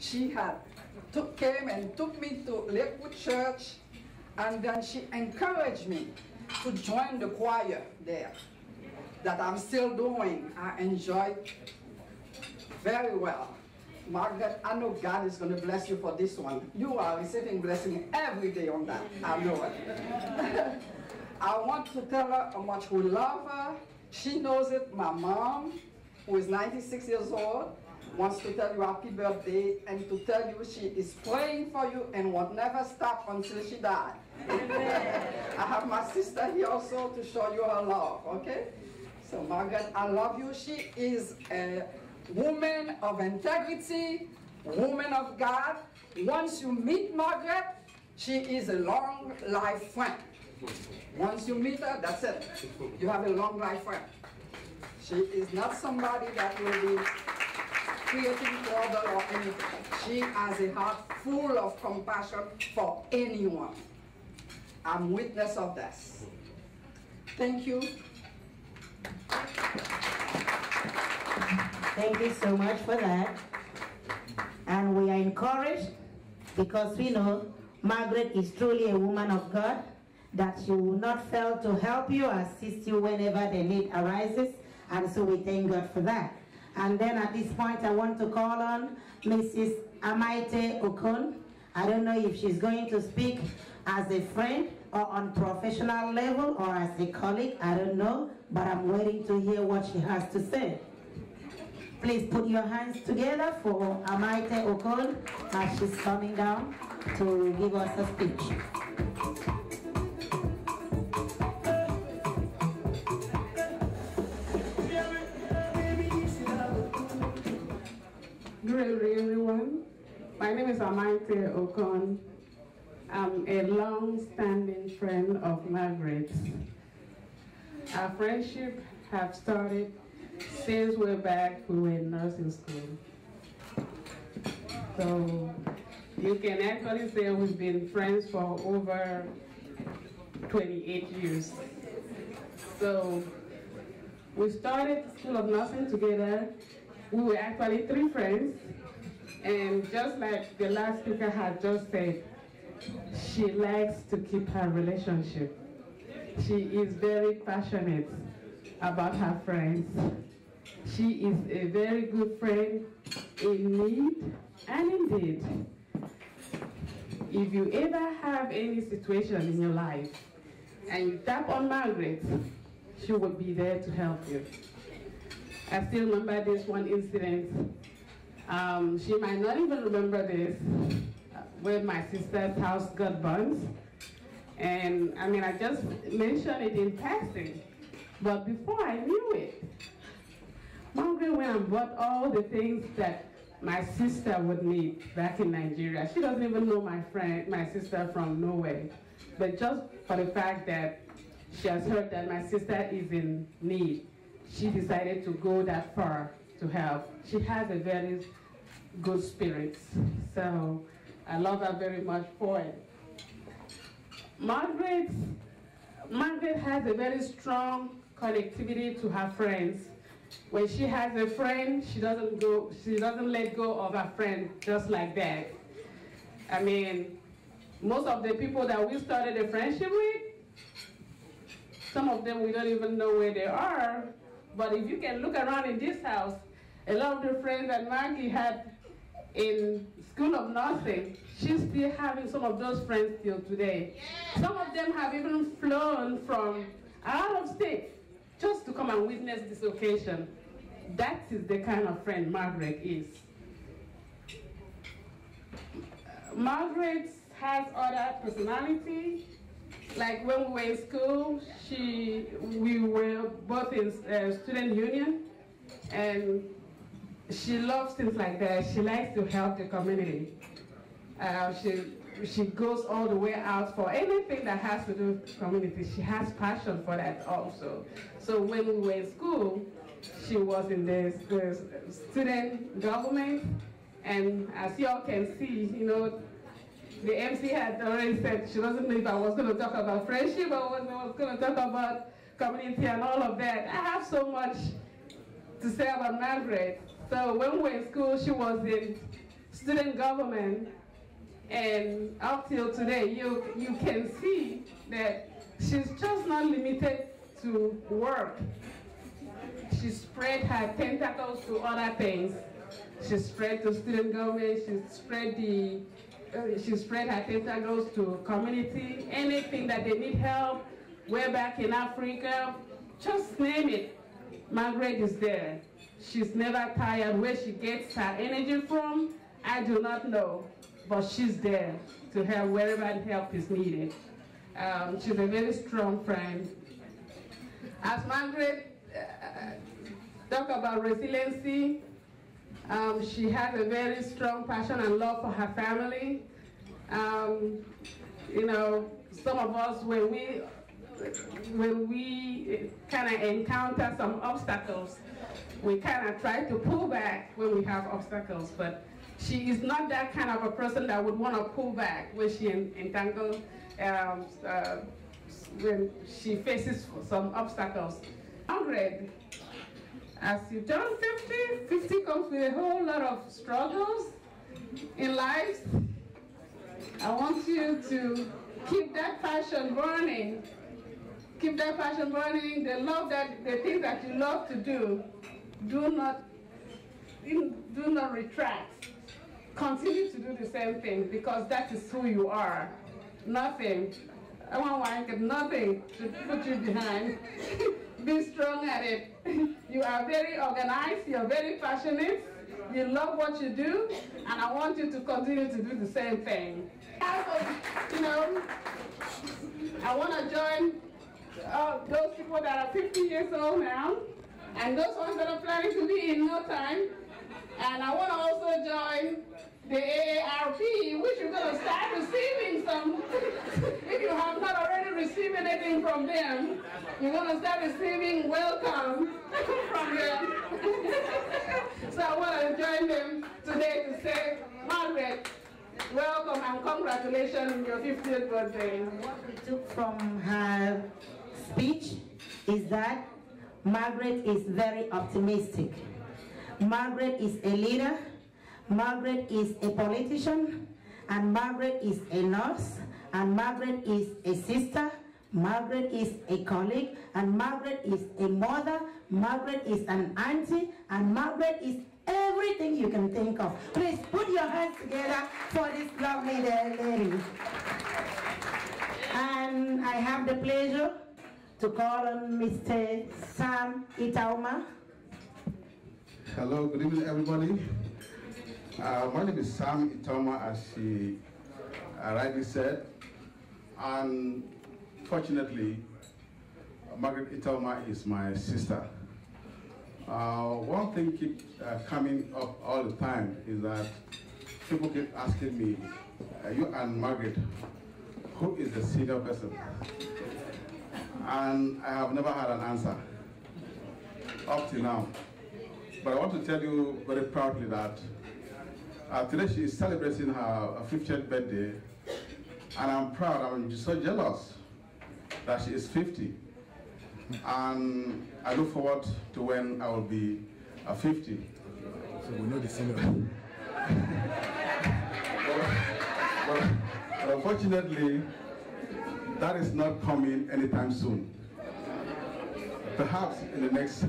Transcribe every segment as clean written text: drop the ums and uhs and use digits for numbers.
she came and took me to Lakewood Church, and then she encouraged me to join the choir there, that I'm still doing. I enjoy very well. Margaret, I know God is going to bless you for this one. You are receiving blessing every day on that. I know it. I want to tell her how much we love her. She knows it. My mom, who is 96 years old, wants to tell you happy birthday and to tell you she is praying for you and will never stop until she dies. I have my sister here also to show you her love, okay? So Margaret, I love you. She is a woman of integrity, woman of God. Once you meet Margaret, she is a long life friend. Once you meet her, that's it. You have a long life friend. She is not somebody that will be creating trouble or anything. She has a heart full of compassion for anyone. I'm witness of this. Thank you. Thank you so much for that. And we are encouraged because we know Margaret is truly a woman of God, that she will not fail to help you, assist you whenever the need arises. And so we thank God for that. And then at this point, I want to call on Mrs. Amaite Okon. I don't know if she's going to speak as a friend or on professional level or as a colleague. I don't know, but I'm waiting to hear what she has to say. Please put your hands together for Amaite Okon as she's coming down to give us a speech. Good evening, everyone. My name is Amaite Okon. I'm a long-standing friend of Margaret's. Our friendship have started since way back we were in nursing school. So you can actually say we've been friends for over 28 years. So we started School of Nursing together. We were actually 3 friends, and just like the last speaker had just said, she likes to keep her relationship. She is very passionate about her friends. She is a very good friend in need and indeed. If you ever have any situation in your life and you tap on Margaret, she will be there to help you. I still remember this one incident. She might not even remember this, when my sister's house got burnt. And I mean, I just mentioned it in passing, but before I knew it, Margaret went and bought all the things that my sister would need back in Nigeria. She doesn't even know my sister from nowhere, but just for the fact that she has heard that my sister is in need, she decided to go that far to help. She has a very good spirit, so I love her very much for it. Margaret has a very strong connectivity to her friends. When she has a friend, she doesn't let go of her friend just like that. I mean, most of the people that we started a friendship with, some of them we don't even know where they are. But if you can look around in this house, a lot of the friends that Maggie had in School of Nursing, she's still having some of those friends till today. Some of them have even flown from out of state just to come and witness this occasion. That is the kind of friend Margaret is. Margaret has other personality. Like when we were in school, we were both in student union, and she loves things like that. She likes to help the community. She goes all the way out for anything that has to do with the community. She has passion for that also. So when we were in school, she was in the student government, and as you all can see, you know, the MC had already said she doesn't know if I was going to talk about friendship or I was going to talk about community and all of that. I have so much to say about Margaret. So when we were in school, she was in student government, and up till today, you can see that she's just not limited to work. She spread her tentacles to other things. She spread to student government, she spread her tentacles to community, anything that they need help, way back in Africa, just name it. Margaret is there. She's never tired. Where she gets her energy from, I do not know, but she's there to help wherever help is needed. She's a very strong friend. As Margaret talk about resiliency, she has a very strong passion and love for her family. You know, some of us, when we kind of encounter some obstacles, we kind of try to pull back when we have obstacles, but she is not that kind of a person that would want to pull back when she entangles, when she faces some obstacles. Margaret, as you turn 50, 50 comes with a whole lot of struggles in life. I want you to keep that passion burning. Keep that passion burning. The things that you love to do, do not retract. Continue to do the same thing, because that is who you are. Nothing. I want nothing to put you behind. Be strong at it. You are very organized, you're very passionate, you love what you do, and I want you to continue to do the same thing. You know, I want to join those people that are 50 years old now, and those ones that are planning to be in no time. And I want to also join the AARP, which you're going to start receiving some. If you have not already received anything from them, you're going to start receiving welcome from them. So I want to join them today to say, Margaret, welcome and congratulations on your 50th birthday. What we took from her speech is that Margaret is very optimistic. Margaret is a leader. Margaret is a politician, and Margaret is a nurse, and Margaret is a sister, Margaret is a colleague, and Margaret is a mother, Margaret is an auntie, and Margaret is everything you can think of. Please put your hands together for this lovely lady. And I have the pleasure to call on Mr. Sam Itauma. Hello, good evening, everybody. My name is Sam Itauma, as she rightly said. Unfortunately, Margaret Itauma is my sister. One thing keeps coming up all the time is that people keep asking me, you and Margaret, who is the senior person? And I have never had an answer up till now. But I want to tell you very proudly that today she is celebrating her 50th birthday, and I'm proud, I'm just so jealous that she is 50. And I look forward to when I will be 50. So we know the senior. but unfortunately, that is not coming anytime soon. Perhaps in the next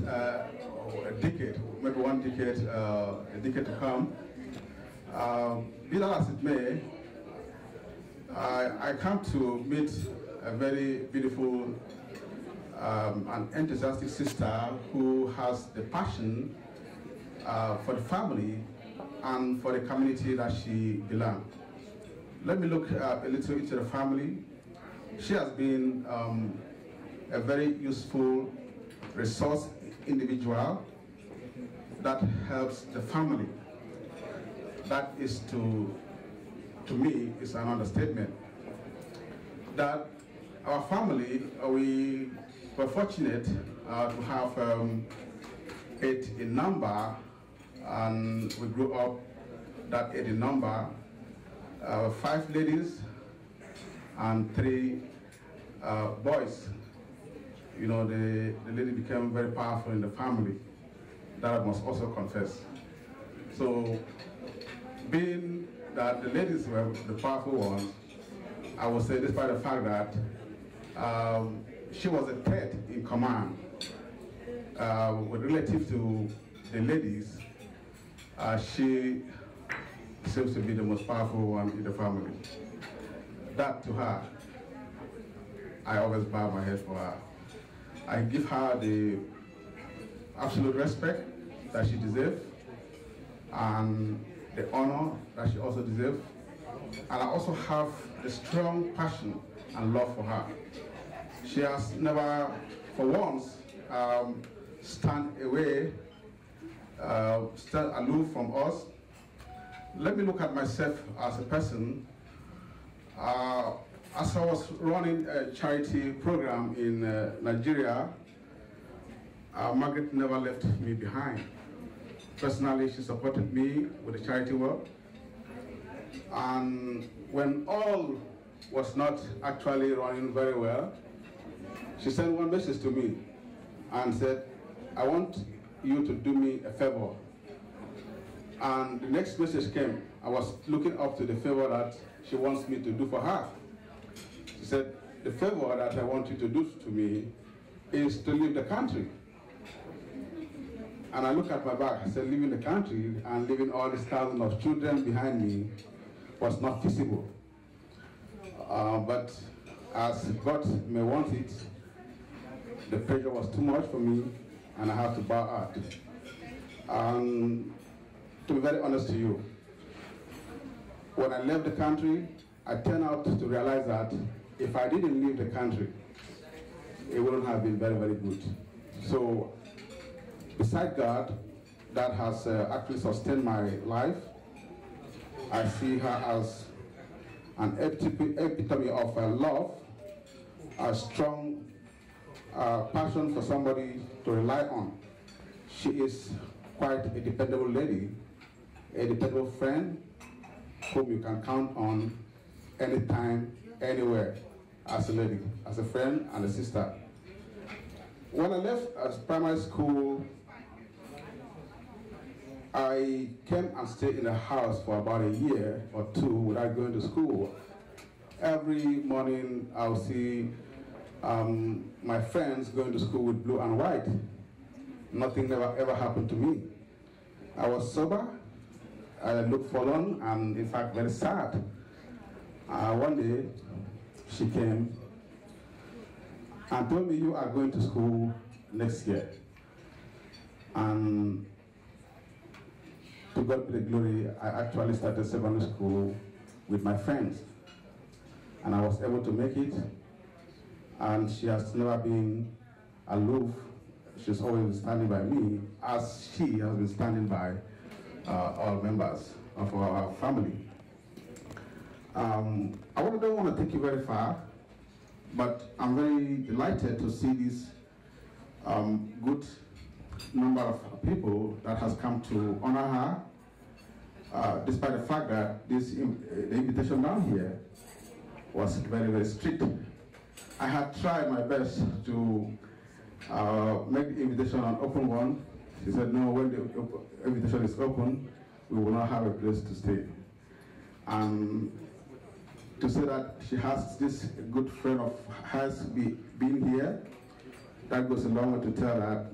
decade, maybe one decade, a decade to come. Be that as it may, I come to meet a very beautiful and enthusiastic sister who has the passion for the family and for the community that she belongs. Let me look a little into the family. She has been a very useful resource individual that helps the family. That is to me, is an understatement. That our family, we were fortunate to have 8 in number, and we grew up that 8 in number, 5 ladies and 3 boys. You know, the lady became very powerful in the family. That I must also confess. So being that the ladies were the powerful ones, I would say, despite the fact that she was a third in command with relative to the ladies, she seems to be the most powerful one in the family. That to her, I always bow my head for her. I give her the absolute respect that she deserves and the honor that she also deserves. And I also have the strong passion and love for her. She has never, for once, stand away, stand aloof from us. Let me look at myself as a person. As I was running a charity program in Nigeria, Margaret never left me behind. Personally, she supported me with the charity work. And when all was not actually running very well, she sent one message to me and said, I want you to do me a favor. And the next message came. I was looking up to the favor that she wants me to do for her. She said, the favor that I want you to do to me is to leave the country. And I look at my back, I said, leaving the country and leaving all these thousands of children behind me was not feasible. But as God may want it, the pressure was too much for me, and I have to bow out. To be very honest to you, when I left the country, I turned out to realize that if I didn't leave the country, it wouldn't have been very, very good. So, beside God, that has actually sustained my life, I see her as an epitome of love, a strong passion for somebody to rely on. She is quite a dependable lady, a dependable friend whom you can count on anytime, anywhere, as a lady, as a friend and a sister. When I left as primary school, I came and stayed in a house for about a year or two without going to school. Every morning I'll see my friends going to school with blue and white. Nothing ever happened to me. I was sober, I looked forlorn, and in fact very sad. One day she came and told me, you are going to school next year. And to God be the glory, I actually started secondary school with my friends. And I was able to make it. And she has never been aloof. She's always been standing by me, as she has been standing by all members of our family. I don't want to take you very far, but I'm very delighted to see this good number of people that has come to honor her, despite the fact that the invitation down here was very, very strict. I had tried my best to make the invitation an open one. She said, no, when the invitation is open, we will not have a place to stay. And to say that she has this good friend of hers being here, that goes a long way to tell that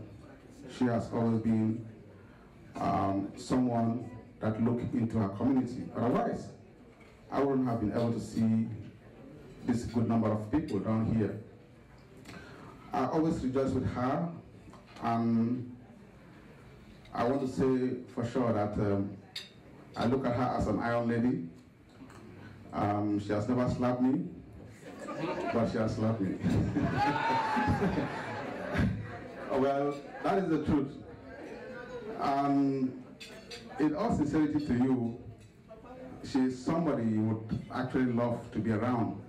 she has always been someone that looked into her community. Otherwise, I wouldn't have been able to see this good number of people down here. I always rejoice with her, and I want to say for sure that I look at her as an iron lady. She has never slapped me, but she has slapped me. Well, that is the truth. In all sincerity to you, she is somebody you would actually love to be around,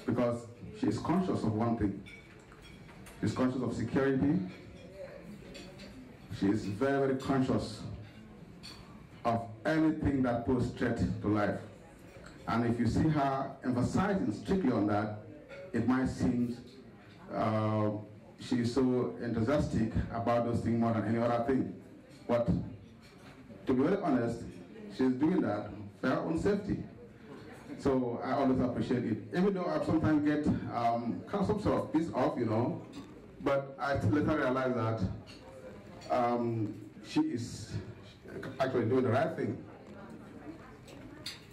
because she is conscious of one thing. She's conscious of security. She is very, very conscious of anything that poses threat to life. And if you see her emphasizing strictly on that, it might seem she's so enthusiastic about those things more than any other thing. But to be very honest, she's doing that for her own safety. So I always appreciate it. Even though I sometimes get kind of some sort of piss off, you know, but I later realize that she is actually doing the right thing.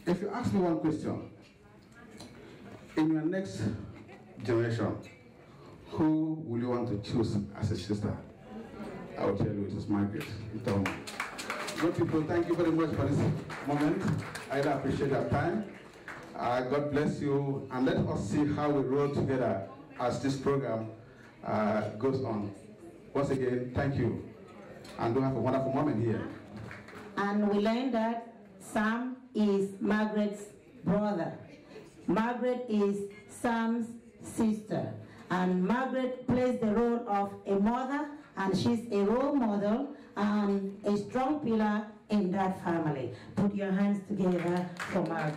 If you ask me one question, in your next generation, who will you want to choose as a sister? I will tell you it is Margaret Itauma. Good people, thank you very much for this moment. I really appreciate your time. God bless you, and let us see how we roll together as this program goes on. Once again, thank you, and do have a wonderful moment here. And we learned that Sam is Margaret's brother. Margaret is Sam's sister. And Margaret plays the role of a mother, and she's a role model and a strong pillar in that family. Put your hands together for Margaret.